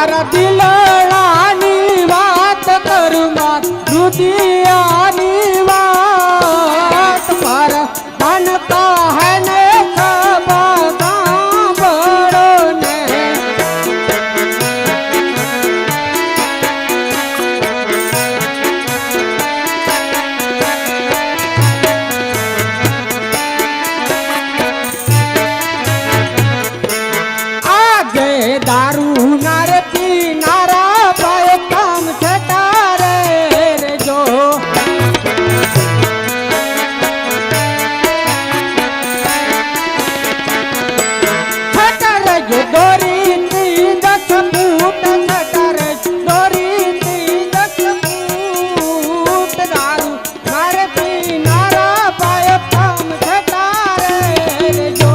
મારા દિલડાની વાત કરું માર રુદિયાની વાત પર મન કહે ને ખબર સાંભળો ને दारू नारे पीनारा पाए काम छटारे रे जो छटारे जो दोरी ती दस फूट छटारे दोरी ती दस फूट दारू नारे पीनारा पाए काम छटारे रे जो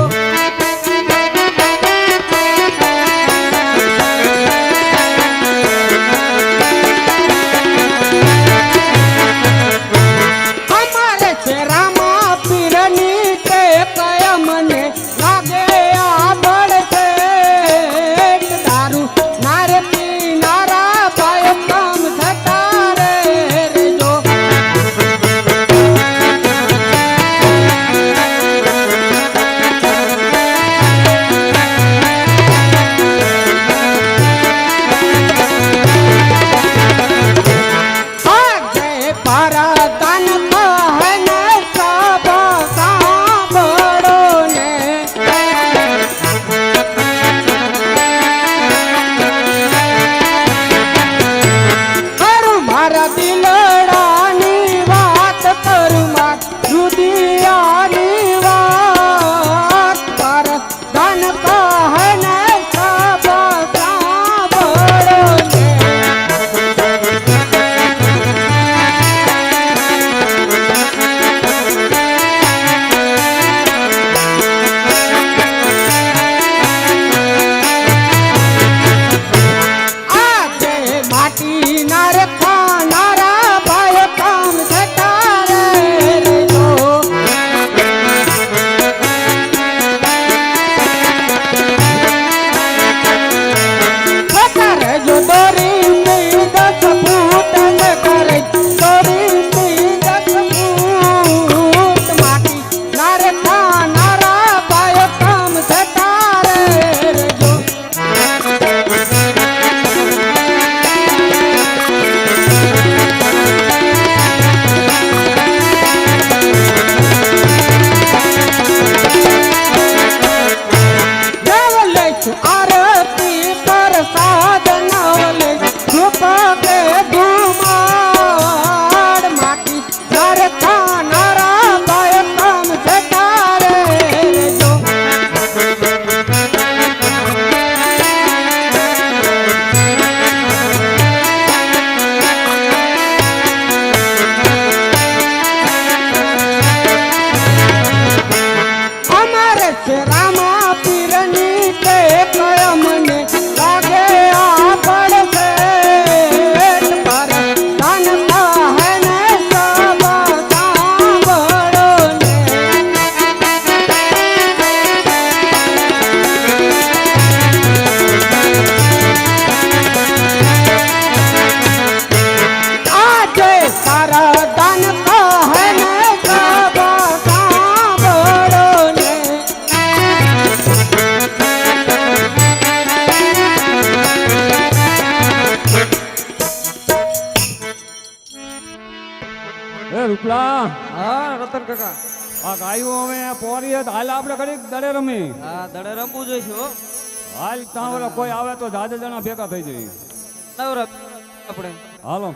રૂપલા હા રતન કાકા આ ગાયું હવે પોરી હાલ આપણે ઘડીક દડે રમી. હા દડે રમવું જોઈશે હો. હાલ ત્યાં ઓલા કોઈ આવે તો જાજે જણા ભેગા થઈ જઈએ. નવરા આપણે હાલો.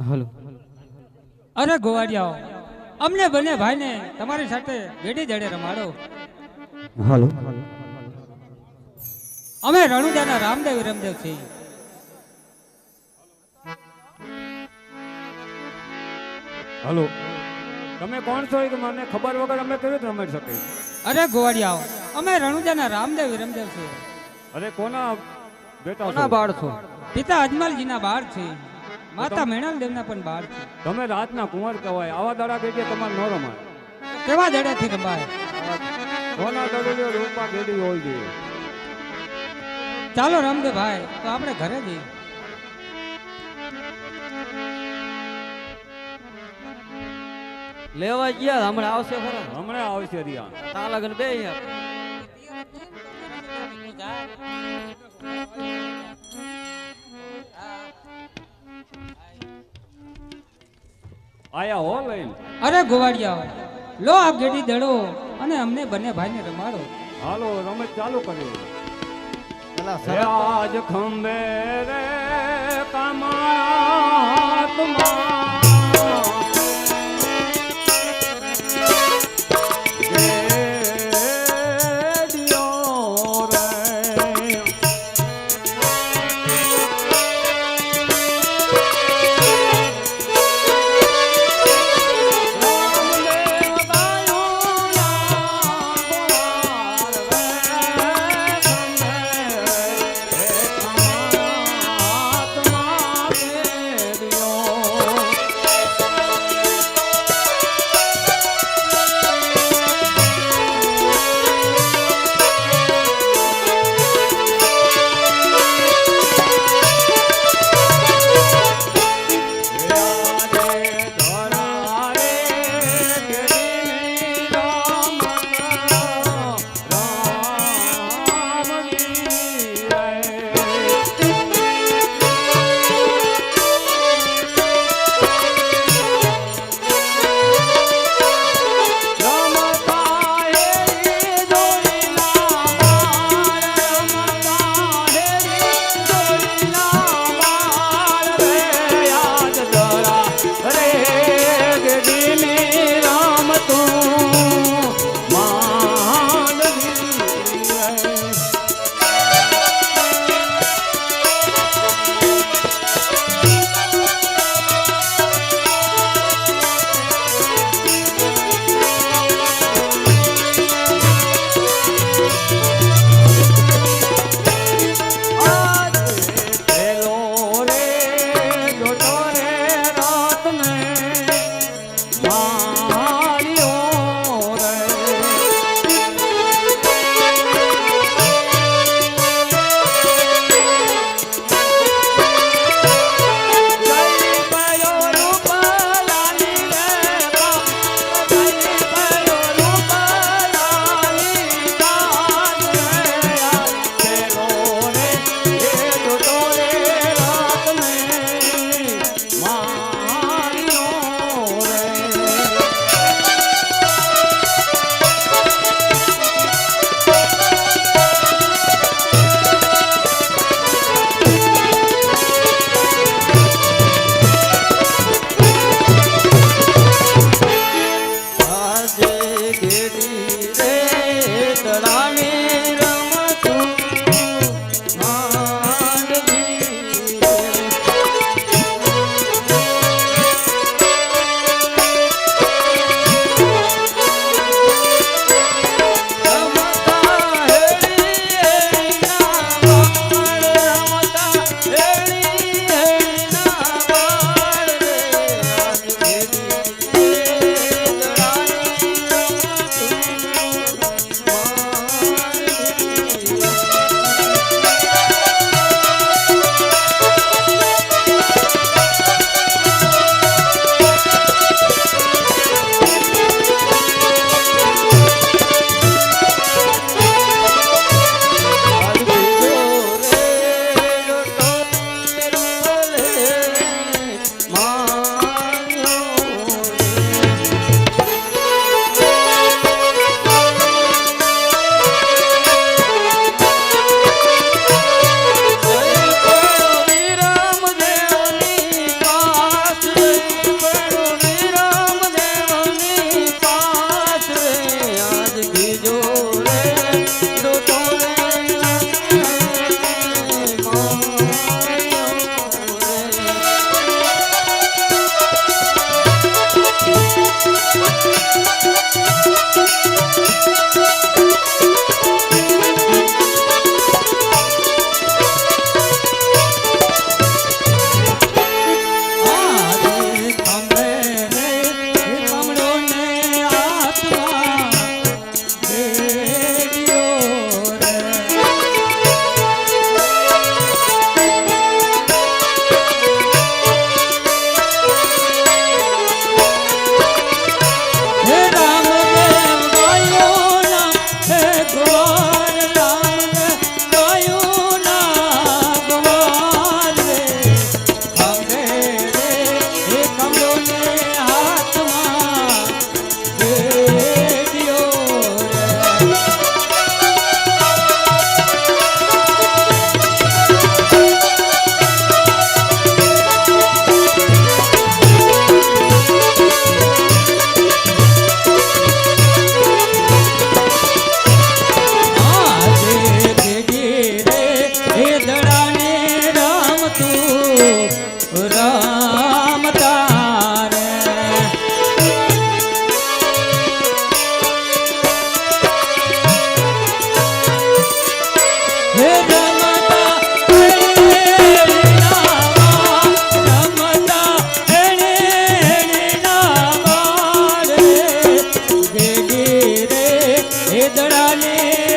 हेलो अरे गोवाड़ियाओ अमने बने भाई ने तुम्हारी साथे बेटी जड़े रमाड़ो. हेलो અમે રણુજાના રામદેવ રમદેવ છીએ. હલો, તમે કોણ છો એ મને ખબર વગર અમે કેવી રીતે રમાડી શકીએ? અરે ગોવાડિયાઓ, અમે રણુજાના રામદેવ રમદેવ છીએ. અરે કોના બેટા કોના છો? બાળ છો? પિતા અજમલજીના બાળ છે, માતા મેણાલ દેવના પણ બાળ છે. તમે રાતના કુંવર કહેવાય, આવા દાડા ગેડી તમારે ન રમાય. કેવા દડેથી રમાય? સોના દડો રૂપા ગેડી હોય જોઈએ. ચાલો રામદેવ ભાઈ, તો આપણે ઘરે જઈએ. લેવા ગયા હમણાં આવશે ખરા. હમણાં આવશે રિયા. તા લગન બે યાર. આયા હો લઈને. અરે ગોવાડિયાઓ, લો આ ગેડી દડો અને અમને બંને ભાઈને રમાડો. હાલો રમત ચાલુ કરી. પેલા હે શરત આજ ખંભે રે કમાણા હાથમાં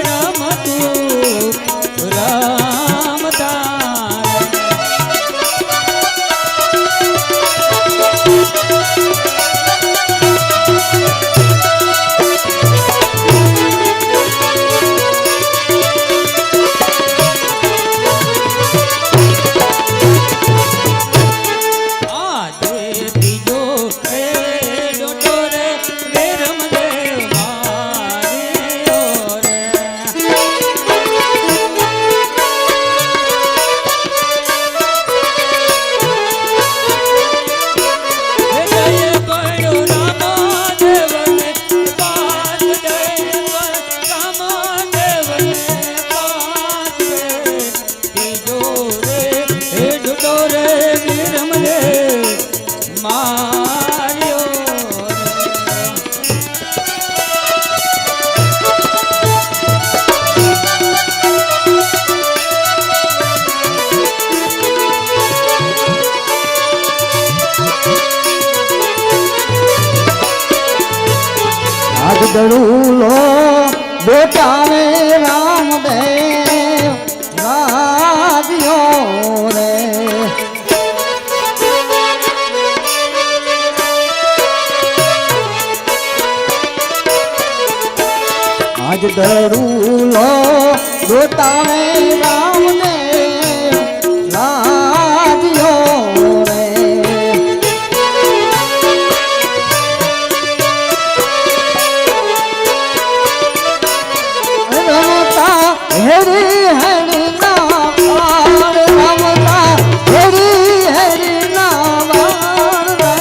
રમતું રમતા દડુલો બેટાને રામદેવ રાજીઓ રે આજ દડુલો બેટાને રામદેવ રાજીઓ રે હરી હરી ના પાર રમતા હરી હરી ના બાર રે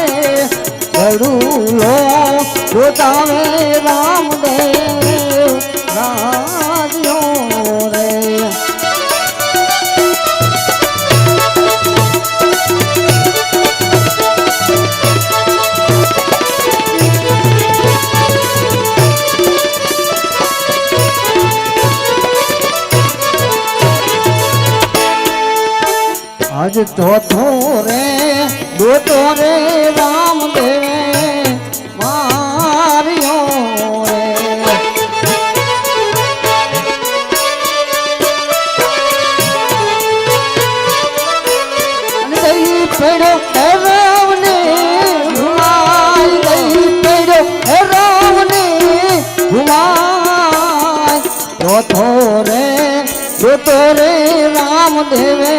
દડુલો જોતાવે રામદેવ રાજીઓ રે આજ ચોથો રે દોતો રે રામદેવ માર્યો રે અને દઈ પડ્યો રાવને ભુલાય દઈ પડ્યો રાવને ભુલાય ચોથો રે દોતો રે રામદેવે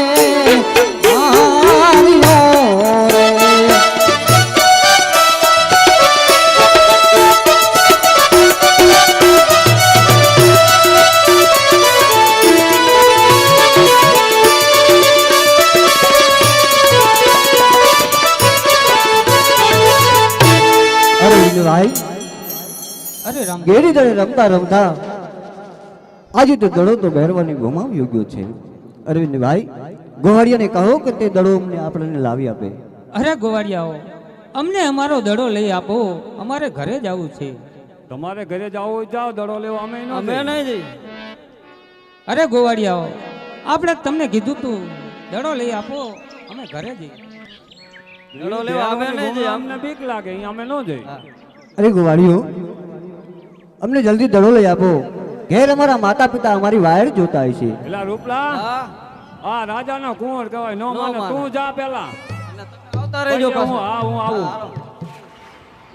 અરે રામ ગેરી દળે રમતા રમતા આજે તો દડો તો ભેરવાની ગુમાવ્યો ગયો છે. અરવિંદભાઈ ગોવાળિયાને કહો કે તે દડો અમને આપણને લાવી આપે. અરે ગોવાળિયાઓ અમને અમારો દડો લઈ આપો, અમારે ઘરે જવું છે. તમારે ઘરે જાવ હોય જાઓ, દડો લેવા અમે અમે નહીં જઈ. અરે ગોવાળિયાઓ આપણે તમને કીધું તું દડો લઈ આપો, અમે ઘરે જઈએ. દડો લેવા અમે નહીં જઈ. અમને બીક લાગે, અહીંયા અમે ન જઈ. અરે ગોવાળીઓ અમને જલ્દી દડો લઈ આપો. ઘેર અમારા માતા પિતા અમારી વાયર જોતા હોય છે. પેલા રૂપલા હા આ રાજાનો કુંવર કહેવાય, નો માને તું જા પેલા. આવતા રહેજો પછી પાછા. હું આવું.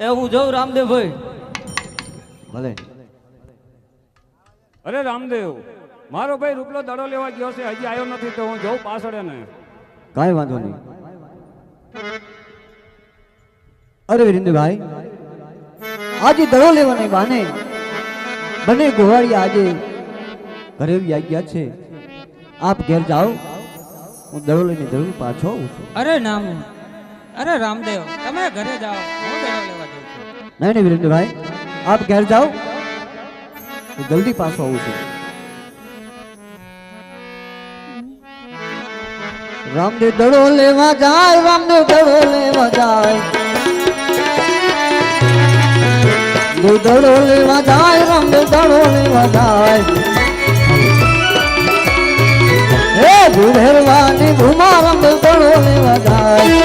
એ હું જઉં રામદેવભાઈ. ભલે. અરે રામદેવ, મારો ભાઈ રૂપલો દડો લેવા ગયો છે, હજી આવ્યો નથી, તો હું જઉં પાછળ એને. કાંઈ વાંધો નહીં. અરે વિરેન્દ્રભાઈ આજે દડો લેવાને બાને બંને ગોવાળી આજે ઘરે આવી ગયા છે. આપ ઘેર જાઓ, હું દડો લઈને જરૂર પાછો આવું છું. અરે નામ અરે રામદેવ તમે ઘરે જાઓ, હું દડો લેવા જઉં છું. નહીં નહીં વિરેન્દ્રભાઈ આપ ઘેર જાઓ, હું જલ્દી પાછો આવું છું. રામદેવ દડો લેવા જાય, રામદેવ દડો લેવા જાય, દડો લેવા જાય, રામદેવ દડો લેવા જાય. હે ભૂભેરવાની ભૂમા રામદેવ દડો લેવા જાય,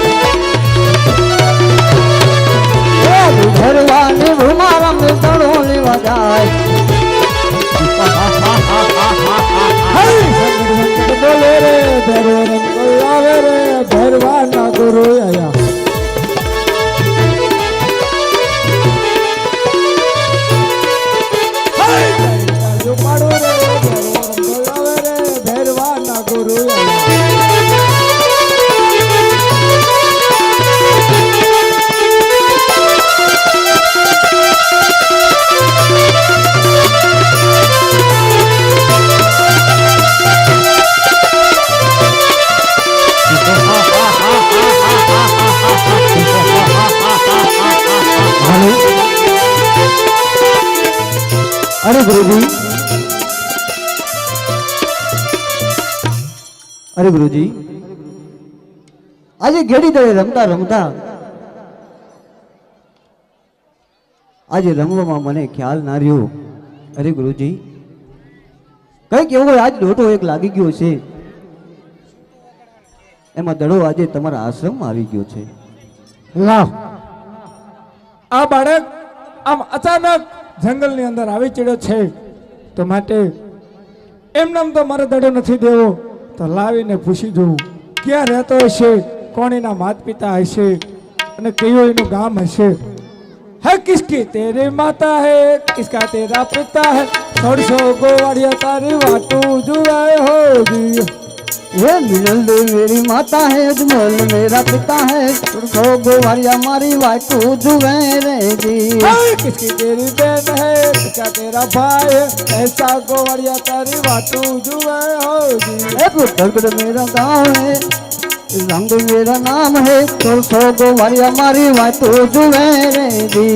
હે ભૂભેરવાની ભૂમા રામદેવ દડો લેવા જાય. અરે ગુરુજી, આજે ઘેડી દળે રમતા રમતા આજે રમવામાં મને ખ્યાલ ના રહ્યો. અરે ગુરુજી, કઈક એવો આજ ડોટો એક લાગી ગયો છે. એમાં દડો આજે તમારા આશ્રમમાં આવી ગયો છે. લાવ, આ બાળક આમ અચાનક જંગલની અંદર આવી ચડ્યો છે, તો માટે એમનામ તો મારે દડો નથી દેવો, તો લાવીને પૂછી જોઉં ક્યાં રહેતો હશે, કોણ એના માત પિતા હશે અને કયું એનું ગામ હશે. है किसकी तेरी माता है, किसका तेरा पिता है, छोड़ो गोवाड़िया तारी वाटू जुए हो जी. ये मिनल दे मेरी माता है, अजमल मेरा पिता है, सो गोवारिया मारी वाटू जुए रे जी. किसकी तेरी बहन है, किसका तेरा भाई है, ऐसा गोवाड़िया तारी वाटू जुए हो जी. ए पुत्र मेरा गाँव है, रंग मेरा नाम है, सो गोवारिया मारी वाटू जुए रे जी.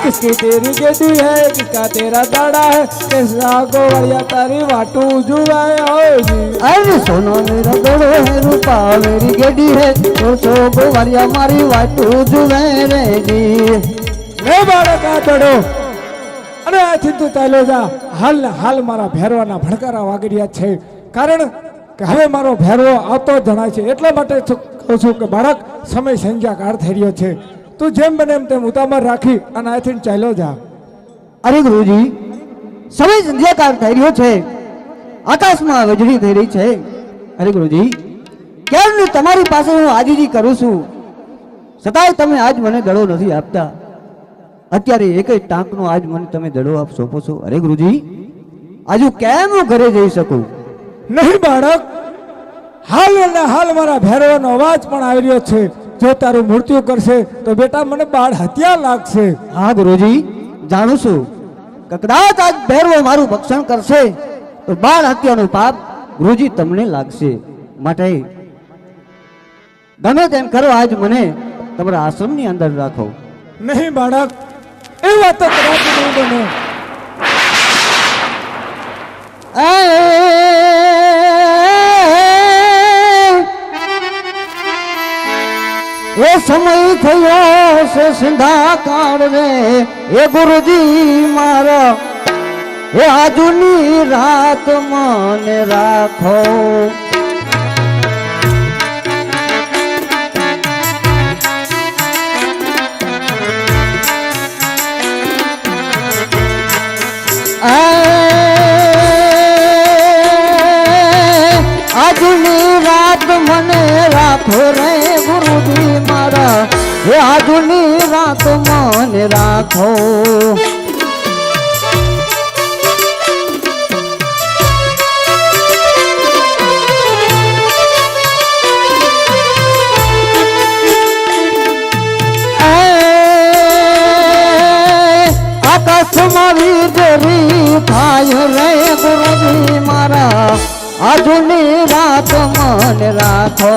किसकी तेरी गेडी है, किसका तेरा दाड़ा है, कैसा गोवाड़िया तारी वाटू जुए हो जी. अरे सोना मेरा दड़ो है, रूपा मेरी गेडी है, सो गोवारिया मारी वाटू जुए रे जी. મે બાળક આ દડો અને આથી તું ચાલ્યો જા. હાલ ને હાલ મારા ભેરવાના ભડકારા વાગી રહ્યા છે, કારણ કે હવે મારો ભેરવો આવતો જણાય છે. એટલા માટે કહું છું કે બાળક સમય સંધ્યાકાળ થઈ રહ્યો છે, તું જેમ બને એમ તેમ ઉતામળ રાખી અને આથી ચાલ્યો જા. અરે ગુરુજી, સમય સંધ્યાકાળ થઈ રહ્યો છે, આકાશમાં વીજળી થઈ રહી છે. અરે ગુરુજી, ક્યારની તમારી પાસે હું આજીજી કરું છું, છતાંય તમે આજ મને દડો નથી આપતા. અત્યારે એક જ ટાંકનો આજ મને તમે દડો આપ સોંપો છો. અરે ગુરુજી, આજ હું કેમ હું ઘરે જઈ શકું? નહીં બાળક, હાલ અને હાલ મારા ભેરવાનો અવાજ પણ આવી રહ્યો છે. જો તારું મૃત્યુ કરશે તો બેટા મને બાળ હત્યા લાગશે. હા ગુરુજી, જાણું છું કે કદાચ આજ ભેરવો મારું ભક્ષણ કરશે તો બાળ હત્યાનું પાપ ગુરુજી તમને લાગશે. માટે ગમે તેમ કરો, આજ મને તમારા આશ્રમની અંદર રાખો. નહીં બાળક, એ વાત તો કદાચ નહીં બને. એ સમય થયો છે સિંધા કાળ રે, એ ગુરુજી મારા, એ આજુની રાત મને રાખો. આજની રાત મને રાખો રે ગુરુજી મારા, એ આજની રાત મને રાખો. આકાશમાં વીજળી થાય રે ગુરુજી મારા, આજની રાત મને રાખો.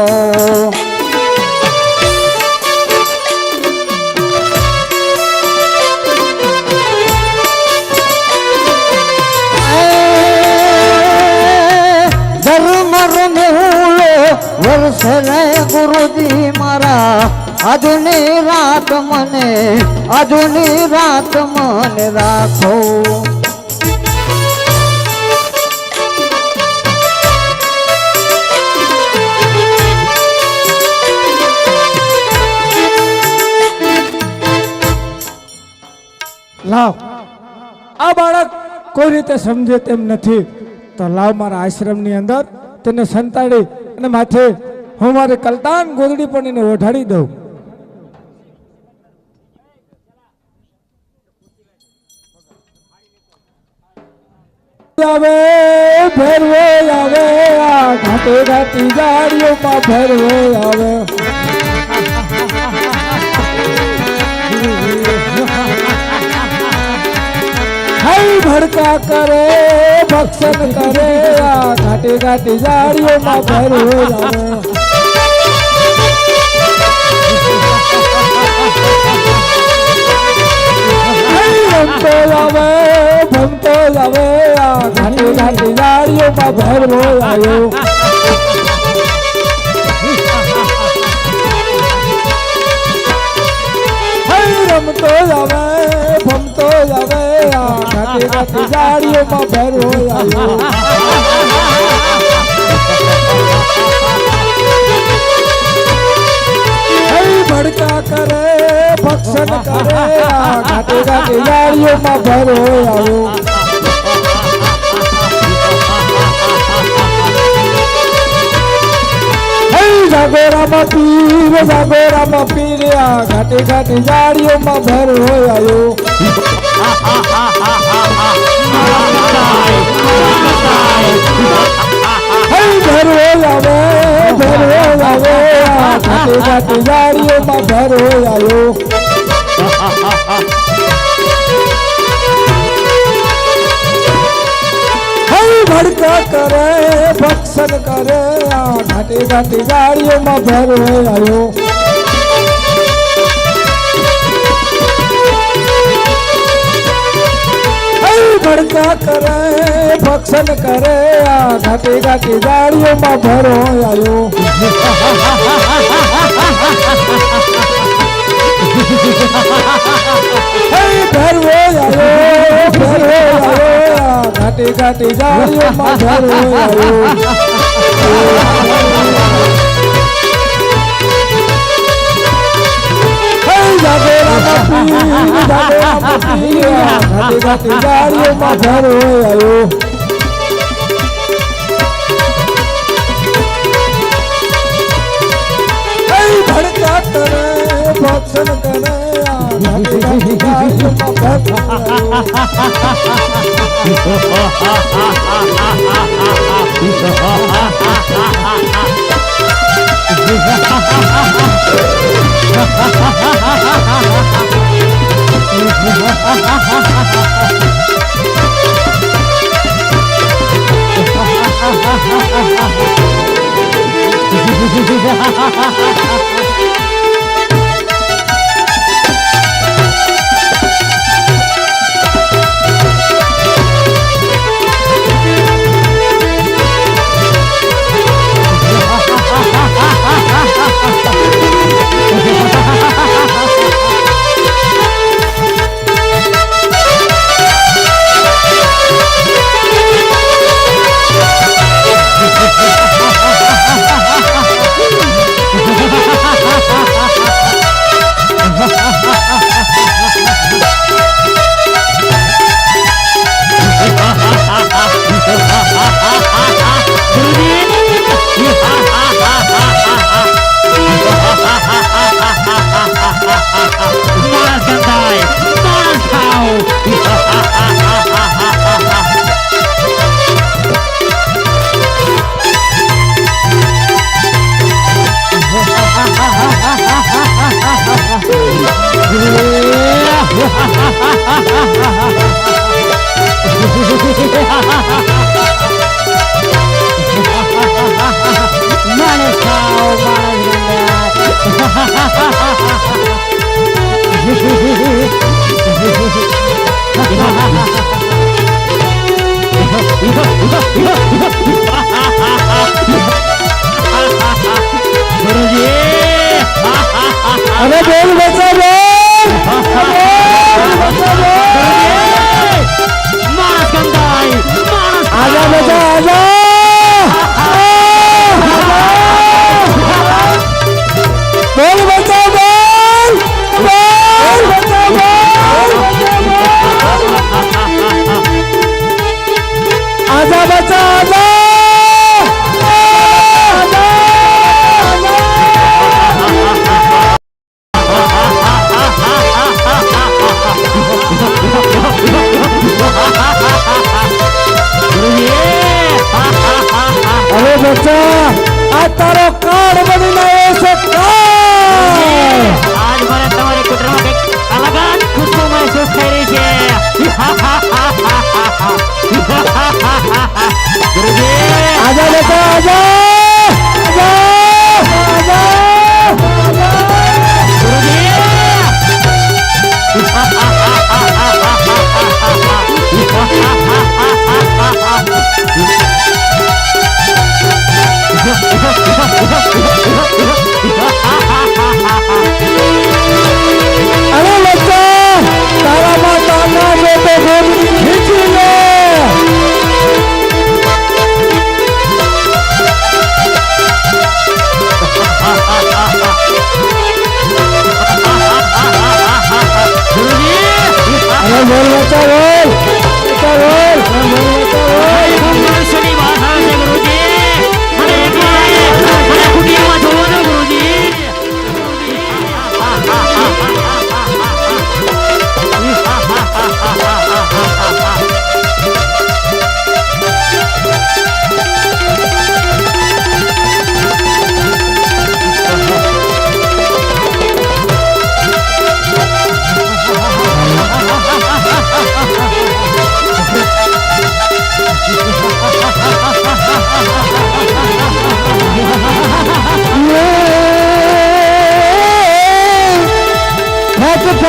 ધર્મ રમેલો વર્ષ રે ગુરુજી મારા, આજની રાત મને, આજની રાત મને રાખો. લાવ, આ બાળક કોઈ રીતે સમજે તેમ નથી, તો લાવ મારા આશ્રમની અંદર તેને સંતાડી અને માથે હું મારી કલતાન ગોદડી પણ એને ઓઢાડી દઉં. આવે ભેરવો આવે, આ ઘાટે ઘાટી જાડીઓમાં ભેરવો આવે. ભડકા કરે ભક્ષણ કરે, આ ઘાટી ઘાટી જાડીઓમાં ભેરવો આવે. ભમતો આવે ભમતો આવે, આ ઘાટી ઘાટી જાડીઓમાં ભેરવો આવ્યો. રમતો આવે ભમતો આવે આ ઘાટી ઘાટી જાળીઓમાં ભેરો આવ્યો ભડકા કરે ભક્ષણ કરે આ ઘાટી ઘાટી જાળીઓમાં ભેરો આવ્યો જાગોરામાં પીર આ ઘાટી ઘાટી જાળીઓમાં ભેરો આવ્યો ભેરો આવે આ ઘાટી ઘાટી જાળીઓમાં ભેરો આવ્યો ભડકા કરે ભક્ષણ કરે આ ઘાટી ઘાટી જાળીઓમાં ભેરો આવ્યો ભડકા કરે ભક્ષણ કરે આ ઘાટી ઘાટી જાળીઓમાં ભેરો આવ્યો ભેરવો આવ્યો ઘાટી ઘાટી જાળીઓમાં ભેરો આવ્યો ઘાટી ઘાટી જાળીઓમાં ભેરો આવ્યો ભડકા કરે ભક્ષણ કરે આ ઘાટી ઘાટી જાળીઓમાં ભેરો અરે બોલ બચા બોલ આજા બચા આજા બોલ બચા બોલ બોલ બચા બોલ આજા બચા આજા अरे बच्चा आ तारो कार्ड बनी लायो से आज મને તમારી કુટરમાં એક અલગ જ ખુશી મહેસૂસ થઈ રહી છે ગુરુજી आजा बेटा आजा आजा ગુરુજી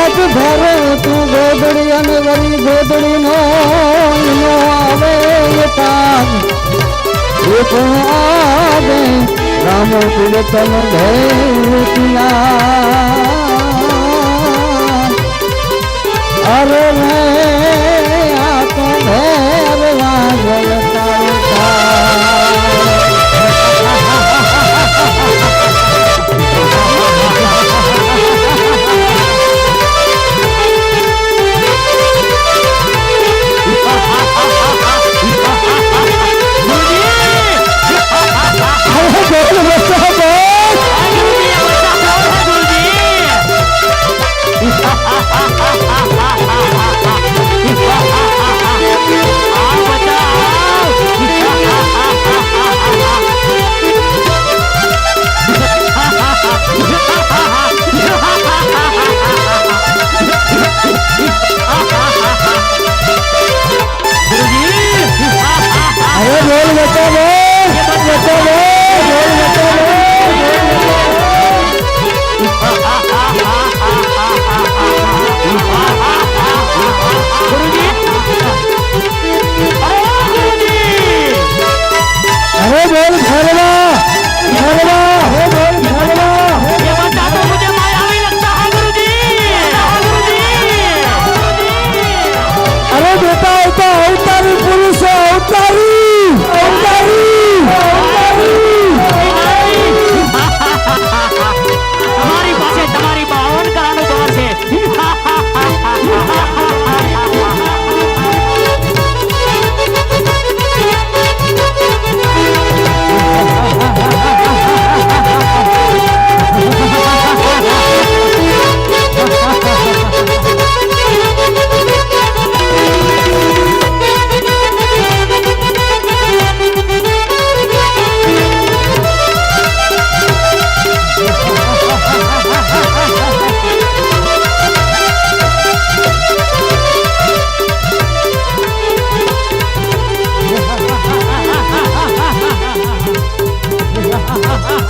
હાથ ધરે તું ગોદડી અને વરી ગોદડી નો આવે તાજ એ પણ આવે રામ તીર્થન ભેટિયા અરે રે આ તો ભેરવા જલતા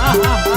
હા